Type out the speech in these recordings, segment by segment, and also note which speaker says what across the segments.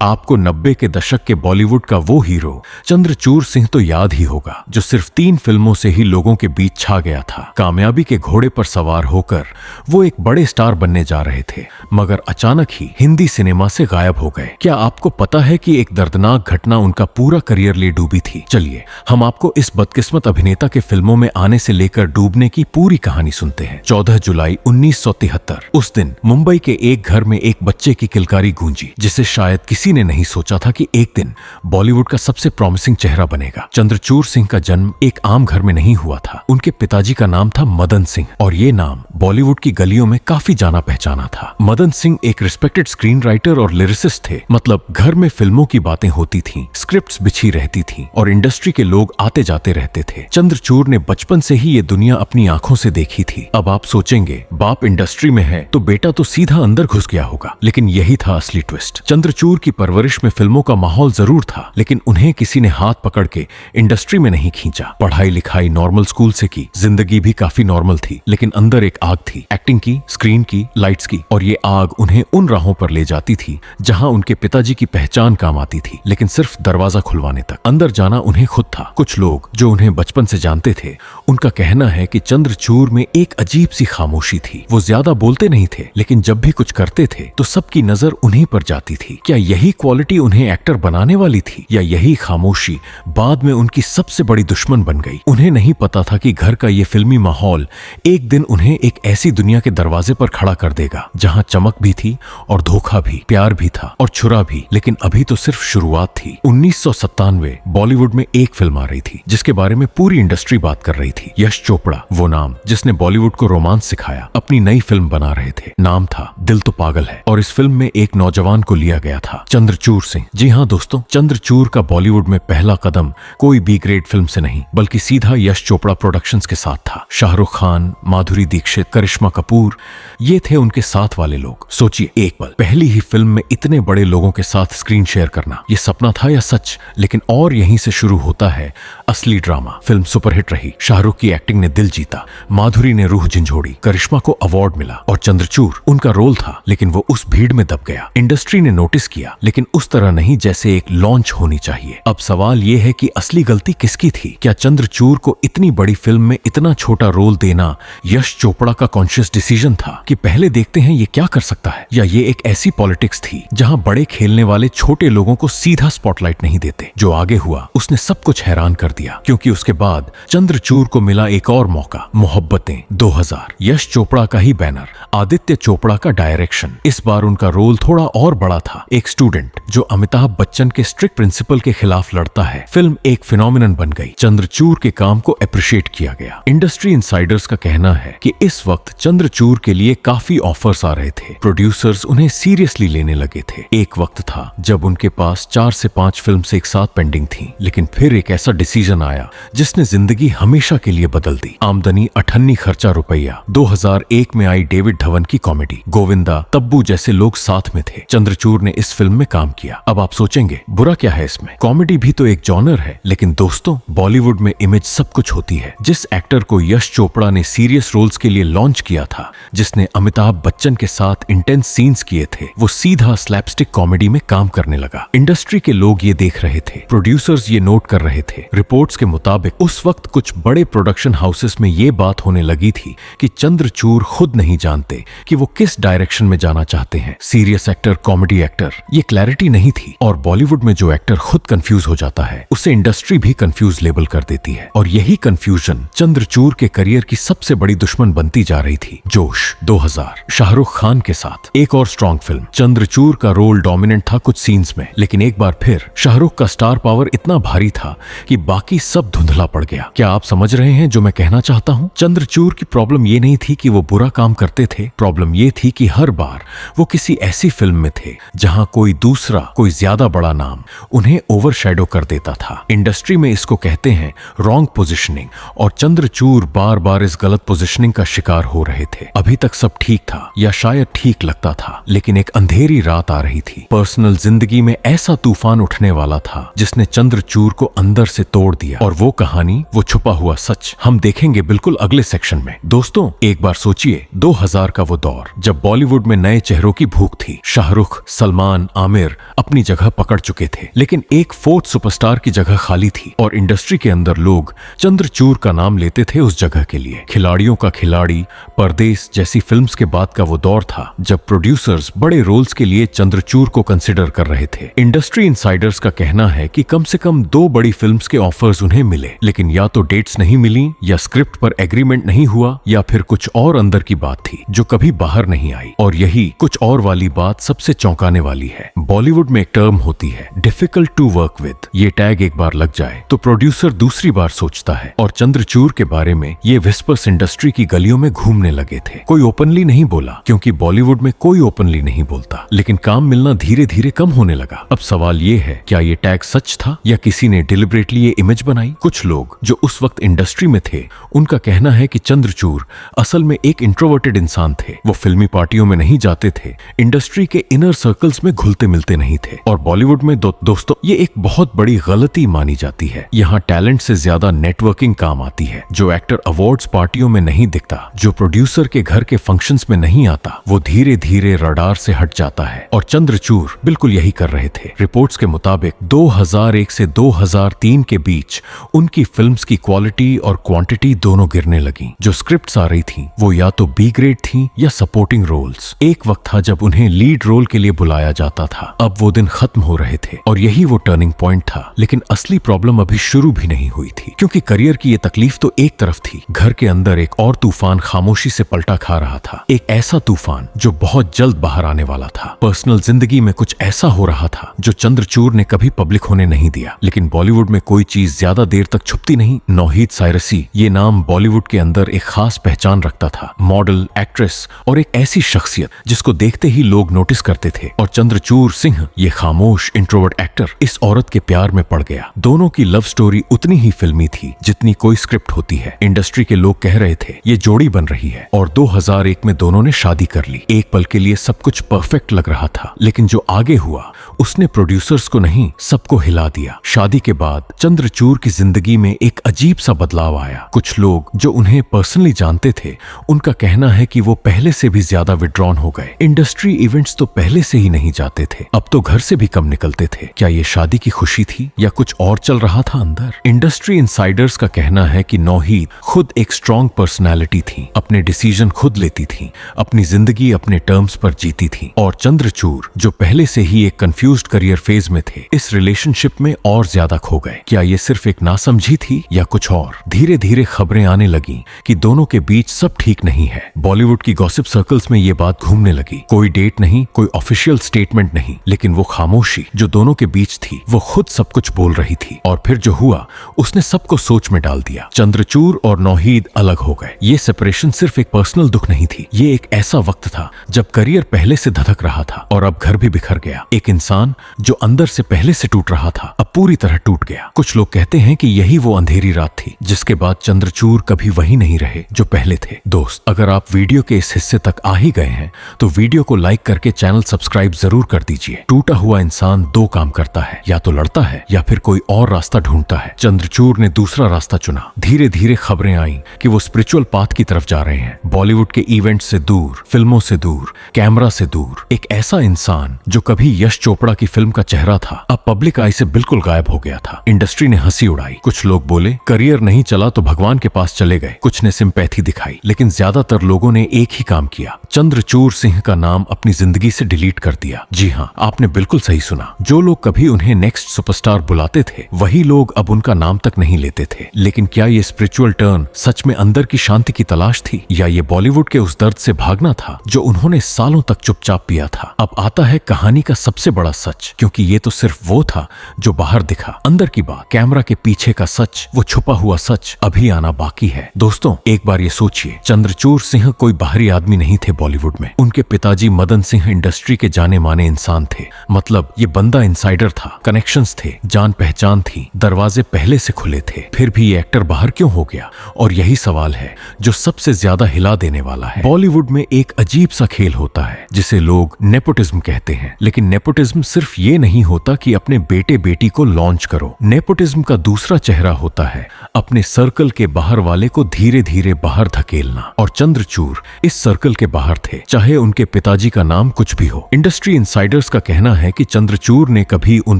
Speaker 1: आपको 90 के दशक के बॉलीवुड का वो हीरो चंद्रचूड़ सिंह तो याद ही होगा, जो सिर्फ 3 फिल्मों से ही लोगों के बीच छा गया था। कामयाबी के घोड़े पर सवार होकर वो एक बड़े स्टार बनने जा रहे थे, मगर अचानक ही हिंदी सिनेमा से गायब हो गए। क्या आपको पता है कि एक दर्दनाक घटना उनका पूरा करियर ले डूबी थी? चलिए हम आपको इस बदकिस्मत अभिनेता के फिल्मों में आने से लेकर डूबने की पूरी कहानी सुनते हैं। 14 जुलाई 1973 उस दिन मुंबई के एक घर में एक बच्चे की किलकारी गूंजी, जिसे शायद किसी ने नहीं सोचा था कि एक दिन बॉलीवुड का सबसे प्रॉमिसिंग चेहरा बनेगा। चंद्रचूड़ सिंह का जन्म एक आम घर में नहीं हुआ था। उनके पिताजी का नाम था मदन सिंह और ये नाम बॉलीवुड की गलियों में काफी जाना पहचाना था। मदन सिंह एक रिस्पेक्टेड स्क्रीन राइटर और लिरिसिस्ट थे, मतलब घर में फिल्मों की बातें होती थीं, स्क्रिप्ट्स बिछी रहती थीं और इंडस्ट्री के लोग आते जाते रहते थे। चंद्रचूड़ ने बचपन से ही ये दुनिया अपनी आंखों से देखी थी। अब आप सोचेंगे बाप इंडस्ट्री में है तो बेटा तो सीधा अंदर घुस गया होगा, लेकिन यही था असली ट्विस्ट। चंद्रचूड़ की परवरिश में फिल्मों का माहौल जरूर था, लेकिन उन्हें किसी ने हाथ पकड़ के इंडस्ट्री में नहीं खींचा। पढ़ाई लिखाई नॉर्मल स्कूल से की, जिंदगी भी काफी नॉर्मल थी, लेकिन अंदर एक आग थी, एक्टिंग की, स्क्रीन की, लाइट्स की, और ये आग उन्हें उन राहों पर ले जाती थी जहां उनके पिताजी की पहचान काम आती थी, लेकिन सिर्फ दरवाजा खुलवाने तक। अंदर जाना उन्हें खुद था। कुछ लोग जो उन्हें बचपन से जानते थे, उनका कहना है कि चंद्रचूड़ में एक अजीब सी खामोशी थी। वो ज्यादा बोलते नहीं थे, लेकिन जब भी कुछ करते थे तो सबकी नजर उन्हीं पर जाती थी। क्या यही क्वालिटी उन्हें एक्टर बनाने वाली थी, या यही खामोशी बाद में उनकी सबसे बड़ी दुश्मन बन गई? उन्हें नहीं पता था कि घर का ये फिल्मी माहौल एक दिन उन्हें एक ऐसी दुनिया के दरवाजे पर खड़ा कर देगा जहां चमक भी थी और धोखा भी, प्यार भी था और छुरा भी। लेकिन अभी तो सिर्फ शुरुआत थी। 1997 बॉलीवुड में एक फिल्म आ रही थी जिसके बारे में पूरी इंडस्ट्री बात कर रही थी। यश चोपड़ा, वो नाम जिसने बॉलीवुड को रोमांस सिखाया, अपनी नई फिल्म बना रहे थे। नाम था दिल तो पागल है, और इस फिल्म में एक नौजवान को लिया गया था, चंद्रचूड़ सिंह। जी हाँ दोस्तों, चंद्रचूड़ का बॉलीवुड में पहला कदम कोई बी ग्रेड फिल्म से नहीं, बल्कि सीधा यश चोपड़ा प्रोडक्शंस के साथ था। शाहरुख खान, माधुरी दीक्षित, करिश्मा कपूर, ये थे उनके साथ वाले लोग। सोचिए एक पल, पहली ही फिल्म में इतने बड़े लोगों के साथ स्क्रीन शेयर करना, ये सपना था या सच? लेकिन और यहीं से शुरू होता है असली ड्रामा। फिल्म सुपरहिट रही, शाहरुख की एक्टिंग ने दिल जीता, माधुरी ने रूह झंझोड़ी, करिश्मा को अवार्ड मिला, और चंद्रचूड़, उनका रोल था लेकिन वो उस भीड़ में दब गया। इंडस्ट्री ने नोटिस किया, लेकिन उस तरह नहीं जैसे एक लॉन्च होनी चाहिए। अब सवाल ये है कि असली गलती किसकी थी? क्या चंद्रचूड़ को इतनी बड़ी फिल्म में इतना छोटा रोल देना यश चोपड़ा का कॉन्शियस डिसीजन था कि पहले देखते हैं ये क्या कर सकता है, या ये एक ऐसी पॉलिटिक्स थी जहां बड़े खेलने वाले छोटे लोगों को सीधा स्पॉटलाइट नहीं देते? जो आगे हुआ उसने सब कुछ हैरान कर दिया, क्योंकि उसके बाद चंद्रचूड़ को मिला एक और मौका, मोहब्बतें 2000, यश चोपड़ा का ही बैनर, आदित्य चोपड़ा का डायरेक्शन। इस बार उनका रोल थोड़ा और बड़ा था, एक स्टूडेंट जो अमिताभ बच्चन के स्ट्रिक्ट प्रिंसिपल के खिलाफ लड़ता है। फिल्म एक फिनोमिनन बन गई। चंद्रचूड़ के काम को अप्रिशिएट किया गया। इंडस्ट्री इनसाइडर्स का कहना है कि इस वक्त चंद्रचूड़ के लिए काफी ऑफर्स आ रहे थे। प्रोड्यूसर्स उन्हें सीरियसली लेने लगे थे। एक वक्त था जब उनके पास 4 से 5 फिल्म एक साथ पेंडिंग थी, लेकिन फिर एक ऐसा डिसीजन आया जिसने जिंदगी हमेशा के लिए बदल दी। आमदनी अठन्नी, खर्चा रुपया। 2001 में आई डेविड धवन की कॉमेडी गोविंदा, तब्बू जैसे लोग साथ में थे। चंद्रचूड़ ने इस फिल्म में काम किया। अब आप सोचेंगे बुरा क्या है इसमें? कॉमेडी भी तो एक जॉनर है, लेकिन दोस्तों बॉलीवुड में इमेज सब कुछ होती है। जिस एक्टर को यश चोपड़ा ने सीरियस रोल्स के लिए लॉन्च किया था, जिसने अमिताभ बच्चन के साथ इंटेंस सीन्स किए थे, वो सीधा स्लैपस्टिक कॉमेडी में काम करने लगा। इंडस्ट्री के लोग ये देख रहे थे, प्रोड्यूसर्स ये नोट कर रहे थे। रिपोर्ट्स के मुताबिक उस वक्त कुछ बड़े प्रोडक्शन हाउसेस में ये बात होने लगी थी कि चंद्रचूड़ खुद नहीं जानते कि वो किस डायरेक्शन में जाना चाहते हैं, सीरियस एक्टर, कॉमेडी एक्टर, ये क्लैरिटी नहीं थी। और बॉलीवुड में जो एक्टर खुद कंफ्यूज हो जाता है, उसे इंडस्ट्री भी कंफ्यूज लेबल कर देती है, और यही कंफ्यूजन चंद्रचूड़ के करियर की सबसे बड़ी दुश्मन बनती जा रही थी। जोश 2000, शाहरुख खान के साथ एक और स्ट्रॉन्ग फिल्म। चंद्रचूड़ का रोल डोमिनेंट था कुछ सीन्स में, लेकिन एक बार फिर शाहरुख का स्टार पावर इतना भारी था कि बाकी सब धुंधला पड़ गया। क्या आप समझ रहे हैं जो मैं कहना चाहता हूँ? चंद्रचूड़ की प्रॉब्लम ये नहीं थी कि वो बुरा काम करते थे, प्रॉब्लम ये थी कि हर बार वो किसी ऐसी फिल्म में थे जहां कोई दूसरा, कोई ज्यादा बड़ा नाम उन्हें ओवरशैडो कर देता था। इंडस्ट्री में इसको कहते हैं रॉन्ग पोजीशनिंग, और चंद्रचूड़ बार बार इस गलत पोजीशनिंग का शिकार हो रहे थे। अभी तक सब ठीक था, या शायद ठीक लगता था, लेकिन एक अंधेरी रात आ रही थी। पर्सनल जिंदगी में ऐसा तूफान उठने वाला था जिसने चंद्रचूड़ को अंदर से तोड़ दिया, और वो कहानी, वो छुपा हुआ सच हम देखेंगे बिल्कुल अगले सेक्शन में। दोस्तों एक बार सोचिए, 2000 का वो दौर जब बॉलीवुड में नए चेहरों की भूख थी। शाहरुख, सलमान, आमिर अपनी जगह पकड़ चुके थे, लेकिन एक फोर्थ सुपरस्टार की जगह खाली थी और इंडस्ट्री के अंदर लोग चंद्रचूड़ का नाम लेते थे उस जगह के लिए। खिलाड़ियों का खिलाड़ी, परदेस जैसी फिल्म्स के बाद का वो दौर था जब प्रोड्यूसर्स बड़े रोल्स के लिए चंद्रचूड़ को कंसिडर कर रहे थे। इंडस्ट्री इनसाइडर्स का कहना है कि कम से कम 2 बड़ी फिल्म्स के ऑफर्स उन्हें मिले, लेकिन या तो डेट्स नहीं मिली, या स्क्रिप्ट पर एग्रीमेंट नहीं हुआ, या फिर कुछ और अंदर की बात थी जो कभी बाहर नहीं आई। और यही कुछ और वाली बात सबसे चौंकाने वाली है। बॉलीवुड में एक टर्म होती है, डिफिकल्ट टू वर्क विद। ये टैग एक बार लग जाए तो प्रोड्यूसर दूसरी बार सोचता है, और चंद्रचूड़ के बारे में ये विस्पर्स इंडस्ट्री की गलियों में घूमने लगे थे। कोई ओपनली नहीं बोला, क्योंकि बॉलीवुड में कोई ओपनली नहीं बोलता, लेकिन काम मिलना धीरे धीरे कम होने लगा। अब सवाल ये है, क्या ये टैग सच था या किसी ने डिलिबरेटली ये इमेज बनाई? कुछ लोग जो उस वक्त इंडस्ट्री में थे, उनका कहना है कि चंद्रचूड़ असल में एक इंट्रोवर्टेड इंसान थे। वो फिल्मी पार्टियों में नहीं जाते थे, इंडस्ट्री के इनर सर्कल्स में घुलते मिलते नहीं थे। और बॉलीवुड में दोस्तों ये एक बहुत बड़ी गलती मानी जाती है। यहाँ टैलेंट से ज्यादा नेटवर्किंग काम आती है। जो एक्टर अवार्ड्स पार्टियों में नहीं दिखता, जो प्रोड्यूसर के घर के फंक्शंस में नहीं आता, वो धीरे धीरे रडार से हट जाता है। और चंद्रचूड़ बिल्कुल यही कर रहे थे। रिपोर्ट्स के मुताबिक 2001 से 2003 के बीच उनकी फिल्म्स की क्वालिटी और क्वांटिटी दोनों गिरने लगी। जो स्क्रिप्ट्स आ रही थी वो या तो बी ग्रेड थी या सपोर्टिंग रोल्स। एक वक्त था जब उन्हें लीड रोल के लिए बुलाया जाता था। अब वो दिन खत्म हो रहे थे और यही वो टर्निंग पॉइंट था। लेकिन असली प्रॉब्लम अभी शुरू भी नहीं हुई थी, क्योंकि करियर की ये तकलीफ तो एक तरफ थी, घर के अंदर एक और तूफान खामोशी से पलटा खा रहा था। एक ऐसा तूफान जो बहुत जल्द बाहर आने वाला था। पर्सनल जिंदगी में कुछ ऐसा हो रहा था जो चंद्रचूड़ ने कभी पब्लिक होने नहीं दिया। लेकिन बॉलीवुड में कोई चीज ज्यादा देर तक छुपती नहीं। नौहीद सायरसी ये नाम बॉलीवुड के अंदर एक खास पहचान रखता था। मॉडल, एक्ट्रेस और एक ऐसी शख्सियत जिसको देखते ही लोग नोटिस करते थे। और चंद्रचूड़ सिंह ये खामोश इंट्रोवर्ट एक्टर इस औरत के प्यार में पड़ गया। दोनों की लव स्टोरी उतनी ही फिल्मी थी जितनी कोई स्क्रिप्ट होती है। इंडस्ट्री के लोग कह रहे थे ये जोड़ी बन रही है, और 2001 में दोनों ने शादी कर ली। एक पल के लिए सब कुछ परफेक्ट लग रहा था, लेकिन जो आगे हुआ उसने प्रोड्यूसर्स को नहीं, सबको हिला दिया। शादी के बाद चंद्रचूड़ की जिंदगी में एक अजीब सा बदलाव आया। कुछ लोग जो उन्हें पर्सनली जानते थे, उनका कहना है कि वो पहले से भी ज्यादा विड्रॉन हो गए। इंडस्ट्री इवेंट्स तो पहले से ही नहीं जाते थे, अब तो घर से भी कम निकलते थे। क्या ये शादी की खुशी थी या कुछ और चल रहा था अंदर? इंडस्ट्री इनसाइडर्स का कहना है कि नौहीद खुद एक स्ट्रॉन्ग पर्सनैलिटी थी, अपने डिसीजन खुद लेती थी, अपनी जिंदगी अपने टर्म्स पर जीती थी। और चंद्रचूड़ जो पहले से ही एक कंफ्यूज्ड करियर फेज में थे, इस रिलेशनशिप में और ज्यादा खो गए। क्या ये सिर्फ एक नासमझी थी या कुछ और? धीरे धीरे खबरें आने लगी कि दोनों के बीच सब ठीक नहीं है। बॉलीवुड की गॉसिप सर्कल्स में ये बात घूमने लगी। कोई डेट नहीं, कोई ऑफिशियल स्टेटमेंट नहीं, लेकिन वो खामोशी जो दोनों के बीच थी, वो खुद सब कुछ बोल रही थी। और फिर जो हुआ उसने सबको सोच में डाल दिया। चंद्रचूड़ और नौहीद अलग हो गए। ये सेपरेशन सिर्फ एक पर्सनल दुख नहीं थी, ये एक ऐसा वक्त था जब करियर पहले से धधक रहा था और अब घर भी बिखर गया। एक इंसान जो अंदर से पहले से टूट रहा था, अब पूरी तरह टूट गया। कुछ लोग कहते हैं कि यही वो अंधेरी रात थी जिसके बाद चंद्रचूड़ कभी वही नहीं रहे जो पहले थे। दोस्त, अगर आप वीडियो के इस हिस्से तक आ ही गए हैं तो वीडियो को लाइक करके चैनल सब्सक्राइब जरूर कर दीजिए। टूटा हुआ इंसान 2 काम करता है, या तो लड़ता है या फिर कोई और रास्ता ढूंढता है। चंद्रचूड़ ने दूसरा रास्ता चुना। धीरे धीरे खबरें आई कि वो स्पिरिचुअल पाथ की तरफ जा रहे हैं, बॉलीवुड के इवेंट से दूर, फिल्मों से दूर, कैमरा से दूर। एक ऐसा इंसान जो कभी यश चोपड़ा की फिल्म का चेहरा था, अब पब्लिक आई से बिल्कुल गायब हो गया था। इंडस्ट्री ने हंसी उड़ाई। कुछ लोग बोले करियर नहीं चला तो भगवान के पास चले गए। कुछ ने सिंपैथी दिखाई, लेकिन ज्यादातर लोगों ने एक ही काम किया, चंद्रचूड़ सिंह का नाम अपनी जिंदगी से डिलीट कर दिया। जी हाँ, आपने बिल्कुल सही सुना। जो लोग कभी उन्हें नेक्स्ट सुपरस्टार बुलाते थे, वही लोग अब उनका नाम तक नहीं लेते थे। लेकिन क्या ये स्पिरिचुअल टर्न सच में अंदर की शांति की तलाश थी, या ये बॉलीवुड के उस दर्द से भागना था जो उन्होंने सालों तक चुपचाप पिया था? अब आता है कहानी का सबसे बड़ा सच, क्योंकि ये तो सिर्फ वो था जो बाहर दिखा। अंदर की बात, कैमरा के पीछे का सच, वो छुपा हुआ सच अभी आना बाकी है। दोस्तों, एक बार ये सोचिए, चंद्रचूड़ सिंह कोई बाहरी आदमी नहीं थे बॉलीवुड में। उनके पिताजी मदन सिंह इंडस्ट्री के जाने माने इंसान थे। मतलब ये बंदा इनसाइडर था, कनेक्शंस थे, जान पहचान थी, दरवाजे पहले से खुले थे। फिर भी ये एक्टर बाहर क्यों हो गया? और यही सवाल है जो सबसे ज्यादा हिला देने वाला है। बॉलीवुड में एक अजीब सा खेल होता है जिसे लोग नेपोटिज्म कहते हैं। लेकिन नेपोटिज्म सिर्फ ये नहीं होता कि अपने बेटे बेटी को लॉन्च करो। नेपोटिज्म का दूसरा चेहरा होता है अपने सर्कल के बाहर वाले को धीरे धीरे बाहर धकेलना। और चंद्रचूड़ इस सर्कल के बाहर थे, चाहे उनके पिताजी का नाम कुछ भी हो। इंडस्ट्री इनसाइडर्स राइटर्स का कहना है कि चंद्रचूड़ ने कभी उन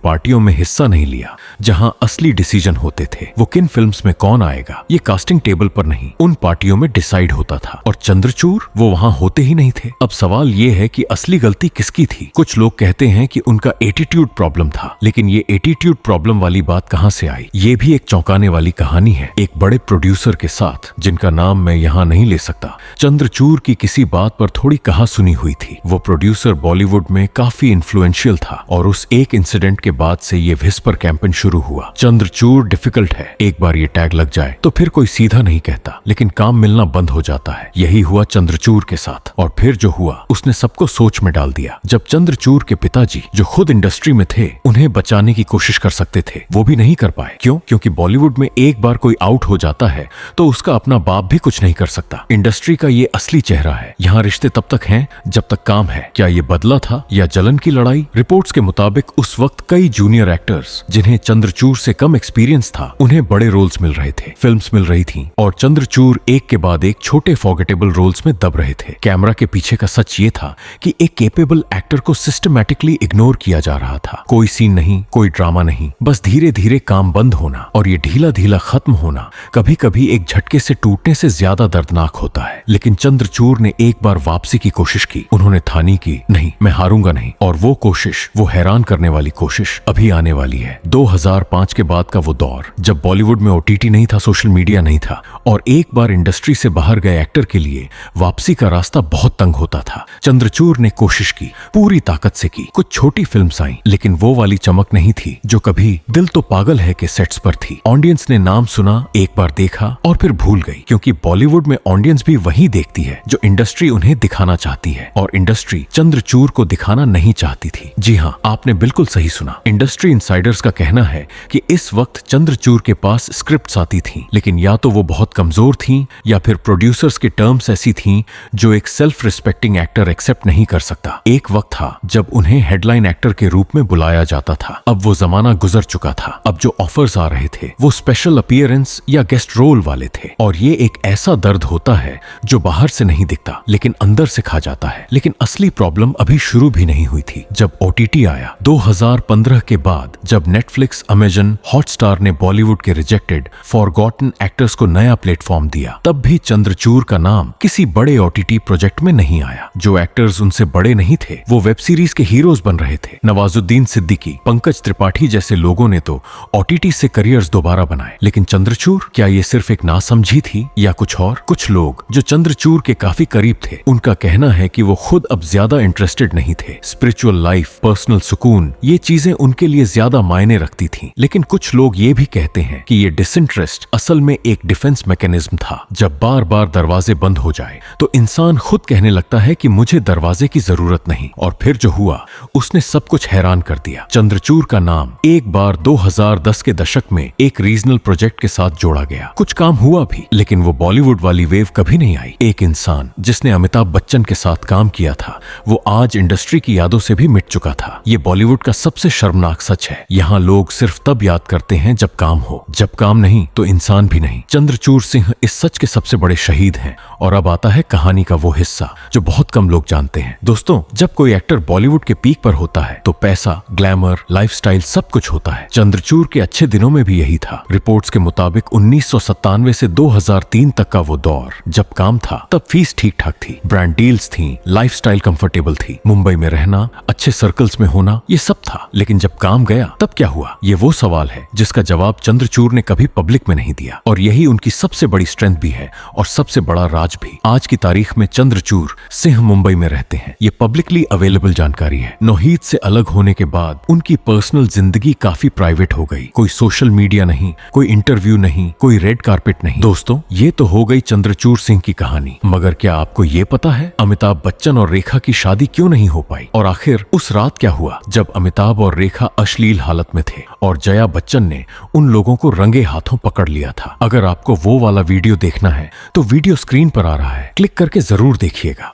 Speaker 1: पार्टियों में हिस्सा नहीं लिया जहां असली डिसीजन होते थे। वो किन फिल्म्स में कौन आएगा ये कास्टिंग टेबल पर नहीं, उन पार्टियों में डिसाइड होता था, और चंद्रचूड़ वो वहां होते ही नहीं थे। अब सवाल ये है कि असली गलती किसकी थी। कुछ लोग कहते हैं कि उनका एटीट्यूड प्रॉब्लम था, लेकिन ये एटीट्यूड प्रॉब्लम वाली बात कहां से आई? ये भी एक चौंकाने वाली कहानी है। एक बड़े प्रोड्यूसर के साथ, जिनका नाम मैं यहाँ नहीं ले सकता, चंद्रचूड़ की किसी बात पर थोड़ी कहा सुनी हुई थी। वो प्रोड्यूसर बॉलीवुड में काफी इन्फ्लुएंशियल था, और उस एक इंसिडेंट के बाद से ये व्हिस्पर कैंपेन शुरू हुआ। चंद्रचूड़ डिफिकल्ट है, एक बार ये टैग लग जाए तो फिर कोई सीधा नहीं कहता, लेकिन काम मिलना बंद हो जाता है। यही हुआ चंद्रचूड़ के साथ, और फिर जो हुआ उसने सबको सोच में डाल दिया। जब चंद्रचूड़ के पिताजी, जो खुद इंडस्ट्री में थे, उन्हें बचाने की कोशिश कर सकते थे, वो भी नहीं कर पाए। क्यों? क्योंकि बॉलीवुड में एक बार कोई आउट हो जाता है तो उसका अपना बाप भी कुछ नहीं कर सकता। इंडस्ट्री का ये असली चेहरा है। यहाँ रिश्ते तब तक हैं जब तक काम है। क्या ये बदला था या जलन की लड़ाई? रिपोर्ट्स के मुताबिक उस वक्त कई जूनियर एक्टर्स, जिन्हें चंद्रचूड़ से कम एक्सपीरियंस था, उन्हें बड़े रोल्स मिल रहे थे, फिल्म्स मिल रही थी, और चंद्रचूड़ एक के बाद एक छोटे फॉरगेटेबल रोल्स में दब रहे थे। कैमरा के पीछे का सच ये था कि एक केपेबल एक्टर को सिस्टमैटिकली इग्नोर किया जा रहा था। कोई सीन नहीं, कोई ड्रामा नहीं, बस धीरे धीरे काम बंद होना, और ये ढीला ढीला खत्म होना कभी कभी एक झटके से टूटने से ज्यादा दर्दनाक होता है। लेकिन चंद्रचूड़ ने एक बार वापसी की कोशिश की। उन्होंने ठानी की, नहीं मैं हारूंगा नहीं, और वो कोशिश, वो हैरान करने वाली कोशिश अभी आने वाली है। 2005 के बाद का वो दौर, जब बॉलीवुड में ओटीटी नहीं था, सोशल मीडिया नहीं था, और एक बार इंडस्ट्री से बाहर गए एक्टर के लिए वापसी का रास्ता बहुत तंग होता था। चंद्रचूड़ ने कोशिश की, पूरी ताकत से की। कुछ छोटी फिल्म्स आई, लेकिन वो वाली चमक नहीं थी जो कभी दिल तो पागल है के सेट्स पर थी। ऑडियंस ने नाम सुना, एक बार देखा और फिर भूल गई, क्योंकि बॉलीवुड में ऑडियंस भी वही देखती है जो इंडस्ट्री उन्हें दिखाना चाहती है, और इंडस्ट्री चंद्रचूड़ को दिखाना नहीं चाहती थी। जी हाँ, आपने बिल्कुल सही सुना। इंडस्ट्री इनसाइडर्स का कहना है कि इस वक्त चंद्रचूड़ के पास स्क्रिप्ट्स आती थी, लेकिन या तो वो बहुत कमजोर थी, या फिर प्रोड्यूसर्स की टर्म्स ऐसी थी जो एक सेल्फ रिस्पेक्टिंग एक्टर एक्सेप्ट नहीं कर सकता। एक वक्त था जब उन्हें हेडलाइन एक्टर के रूप में बुलाया जाता था। अब वो जमाना गुजर चुका था। अब जो ऑफर्स आ रहे थे वो स्पेशल अपीयरेंस या गेस्ट रोल वाले थे, और ये एक ऐसा दर्द होता है जो बाहर से नहीं दिखता, लेकिन अंदर से खा जाता है। लेकिन असली प्रॉब्लम अभी शुरू भी नहीं हुई थी। जब ओटीटी आया 2015 के बाद, जब नेटफ्लिक्स, अमेजन, हॉटस्टार ने बॉलीवुड के रिजेक्टेड, फॉरगॉटन एक्टर्स को नया प्लेटफॉर्म दिया, तब भी चंद्रचूड़ का नाम किसी बड़े ओटीटी प्रोजेक्ट में नहीं आया। जो एक्टर्स उनसे बड़े नहीं थे वो वेब सीरीज के हीरोज बन रहे थे। नवाजुद्दीन सिद्दीकी, पंकज त्रिपाठी जैसे लोगों ने तो ओटीटी से करियर्स दोबारा बनाए, लेकिन चंद्रचूड़, क्या ये सिर्फ एक नासमझी थी या कुछ और? कुछ लोग जो चंद्रचूड़ के काफी करीब थे, उनका कहना है कि वो खुद अब ज्यादा इंटरेस्टेड नहीं थे। स्पिरिचुअल लाइफ, पर्सनल सुकून, ये चीजें उनके लिए ज्यादा मायने रखती थीं। लेकिन कुछ लोग ये भी कहते हैं कि ये डिसइंटरेस्ट असल में एक डिफेंस मैकेनिज्म था। जब बार बार दरवाजे बंद हो जाए तो इंसान खुद कहने लगता है कि मुझे दरवाजे की जरूरत नहीं, और फिर जो हुआ उसने सब कुछ हैरान कर दिया। चंद्रचूड़ का नाम एक बार 2010 के दशक में एक रीजनल प्रोजेक्ट के साथ जोड़ा गया। कुछ काम हुआ भी, लेकिन वो बॉलीवुड वाली वेव कभी नहीं आई। एक इंसान जिसने अमिताभ बच्चन के साथ काम किया था, वो आज इंडस्ट्री की यादों से भी मिट चुका था। ये बॉलीवुड का सबसे शर्मनाक सच है। यहाँ लोग सिर्फ तब याद करते हैं जब काम हो, जब काम नहीं तो इंसान भी नहीं। चंद्रचूड़ सिंह इस सच के सबसे बड़े शहीद हैं। और अब आता है कहानी का वो हिस्सा जो बहुत कम लोग जानते हैं। दोस्तों, जब कोई एक्टर बॉलीवुड के पीक पर होता है तो पैसा, ग्लैमर, लाइफस्टाइल सब कुछ होता है। चंद्रचूड़ के अच्छे दिनों में भी यही था। रिपोर्ट्स के मुताबिक 1997 से 2003 तक का वो दौर, जब काम था तब फीस ठीक ठाक थी, ब्रांड डील्स थी, लाइफस्टाइल कंफर्टेबल थी, मुंबई में रहना, अच्छे सर्कल्स में होना, ये सब था। लेकिन जब काम गया तब क्या हुआ? ये वो सवाल है जिसका जवाब चंद्रचूड़ ने कभी पब्लिक में नहीं दिया, और यही उनकी सबसे बड़ी स्ट्रेंथ भी है और सबसे बड़ा राज भी। आज की तारीख में चंद्रचूड़ सिंह मुंबई में रहते हैं। ये पब्लिकली अवेलेबल जानकारी है। नौहीद से अलग होने के बाद उनकी पर्सनल जिंदगी काफी प्राइवेट हो गई। कोई सोशल मीडिया नहीं, कोई इंटरव्यू नहीं, कोई रेड कारपेट नहीं। दोस्तों, ये तो हो गई चंद्रचूड़ सिंह की कहानी, मगर क्या आपको ये पता है अमिताभ बच्चन और रेखा की शादी क्यों नहीं हो पाई? और आखिर उस रात क्या हुआ जब अमिताभ और रेखा अश्लील हालत में थे और जया बच्चन ने उन लोगों को रंगे हाथों पकड़ लिया था? अगर आपको वो वाला वीडियो देखना है तो वीडियो स्क्रीन पर आ रहा है, क्लिक करके जरूर देखिएगा।